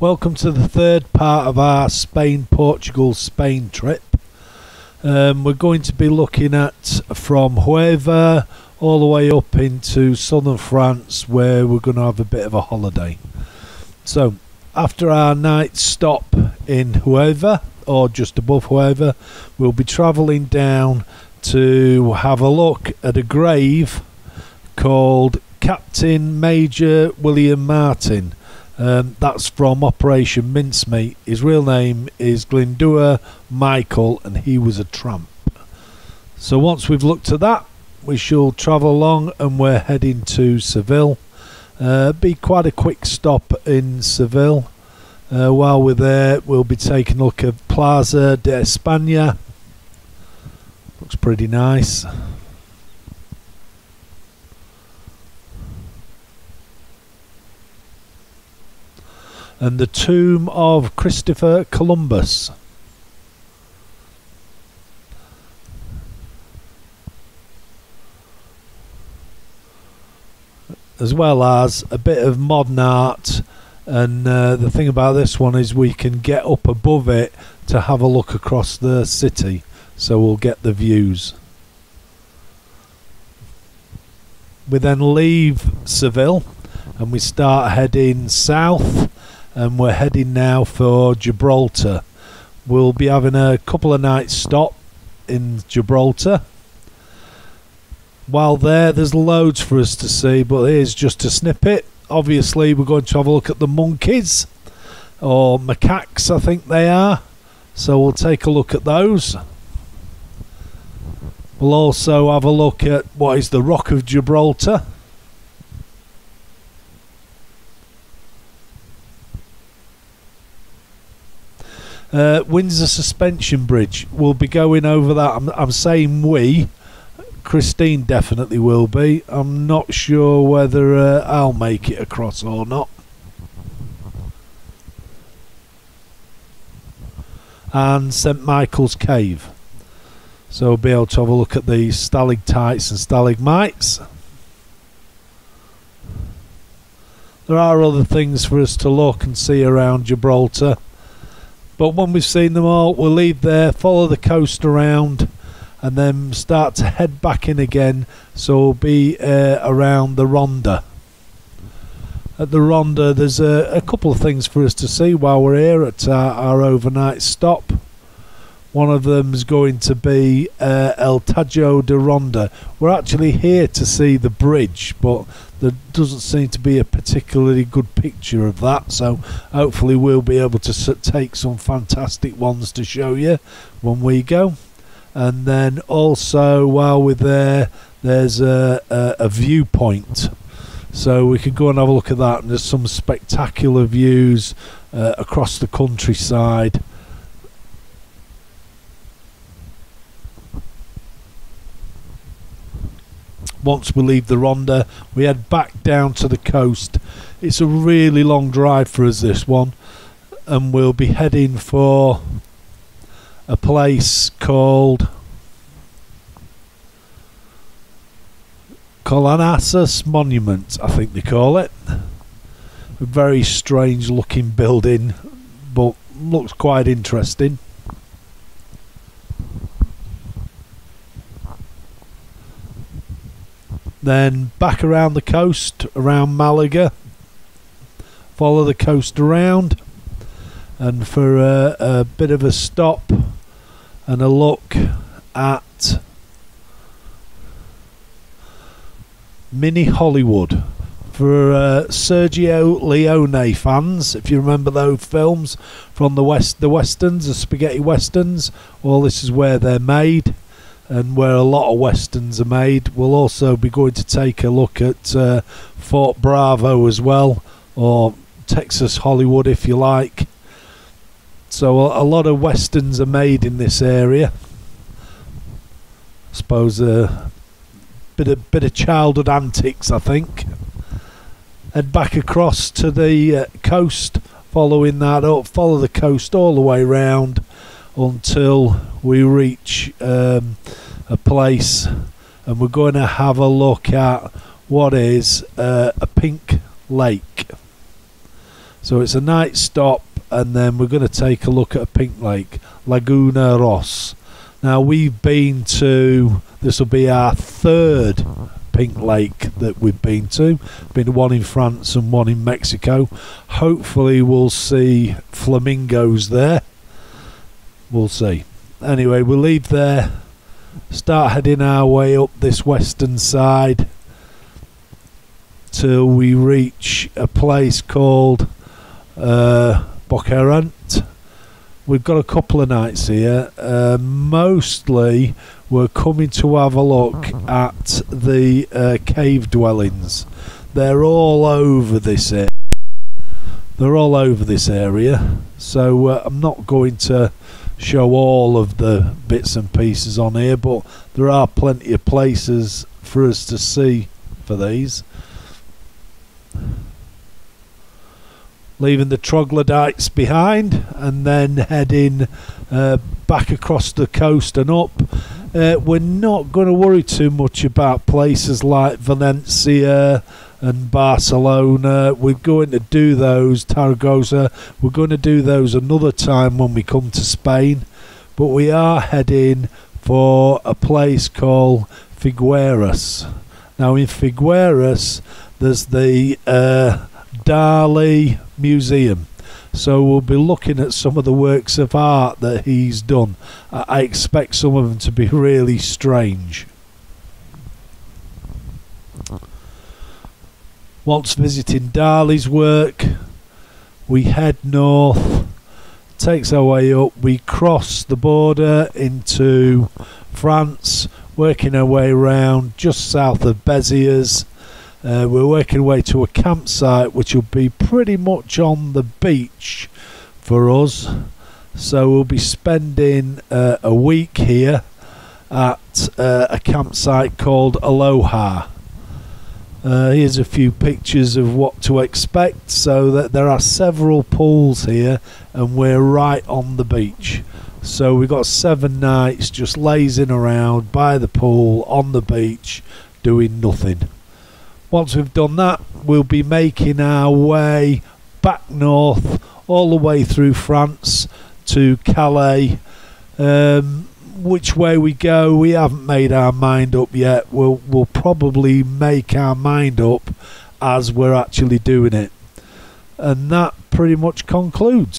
Welcome to the third part of our Spain trip. We're going to be looking at from Huelva all the way up into southern France, where we're going to have a bit of a holiday. So after our night stop in Huelva, or just above Huelva, we'll be travelling down to have a look at a grave called Captain Major William Martin. That's from Operation Mincemeat. His real name is Glyndŵr Michael, and he was a tramp. So once we've looked at that, we shall travel along, and we're heading to Seville. Be quite a quick stop in Seville. While we're there, we'll be taking a look at Plaza de España. Looks pretty nice. And the tomb of Christopher Columbus. As well as a bit of modern art, and the thing about this one is we can get up above it to have a look across the city, so we'll get the views. We then leave Seville and we start heading south, and we're heading now for Gibraltar. We'll be having a couple of nights stop in Gibraltar. While there's loads for us to see, but here's just a snippet. Obviously we're going to have a look at the monkeys, or macaques I think they are, so we'll take a look at those. We'll also have a look at what is the Rock of Gibraltar. Windsor Suspension Bridge, we'll be going over that. I'm saying we. Christine definitely will be. I'm not sure whether I'll make it across or not. And St Michael's Cave. So we'll be able to have a look at the stalactites and stalagmites. There are other things for us to look and see around Gibraltar, but when we've seen them all, we'll leave there, follow the coast around, and then start to head back in again. So we'll be around the Ronda. At the Ronda, there's a couple of things for us to see while we're here at our overnight stop. One of them is going to be El Tajo de Ronda. We're actually here to see the bridge, but there doesn't seem to be a particularly good picture of that, so hopefully we'll be able to take some fantastic ones to show you when we go. And then also while we're there, there's a viewpoint, so we can go and have a look at that, and there's some spectacular views across the countryside. Once we leave the Ronda, we head back down to the coast. It's a really long drive for us, this one, and we'll be heading for a place called Colonassus Monument, I think they call it. A very strange looking building, but looks quite interesting. Then back around the coast, around Malaga, follow the coast around, and for a bit of a stop and a look at Mini Hollywood. For Sergio Leone fans, if you remember those films from the westerns, the spaghetti westerns, well, this is where they're made, and where a lot of westerns are made. We'll also be going to take a look at Fort Bravo as well, or Texas Hollywood if you like. So a lot of westerns are made in this area. I suppose a bit of childhood antics, I think. Head back across to the coast, following that up, follow the coast all the way round until we reach a place, and we're going to have a look at what is a pink lake. So it's a night stop, and then we're going to take a look at a pink lake, Laguna Ross. Now we've been to, this will be our third pink lake that we've been to. Been to one in France and one in Mexico. Hopefully we'll see flamingos there. We'll see. Anyway, we'll leave there, start heading our way up this western side till we reach a place called Buckherant. We've got a couple of nights here. Mostly we're coming to have a look at the cave dwellings. They're all over this area. They're all over this area. So I'm not going to show all of the bits and pieces on here, but there are plenty of places for us to see for these. Leaving the troglodytes behind and then heading back across the coast and up. We're not going to worry too much about places like Valencia and Barcelona. We're going to do those, Tarragona, we're going to do those another time when we come to Spain. But we are heading for a place called Figueras. Now in Figueras there's the Dali Museum, so we'll be looking at some of the works of art that he's done. I expect some of them to be really strange. Once visiting Dali's work, we head north, takes our way up, we cross the border into France, working our way around just south of Béziers. We're working our way to a campsite which will be pretty much on the beach for us. So we'll be spending a week here at a campsite called Aloha. Here's a few pictures of what to expect. So that there are several pools here and we're right on the beach. So we've got 7 nights just lazing around by the pool on the beach doing nothing. Once we've done that, we'll be making our way back north all the way through France to Calais. Which way we go, we haven't made our mind up yet. We'll probably make our mind up as we're actually doing it. And that pretty much concludes.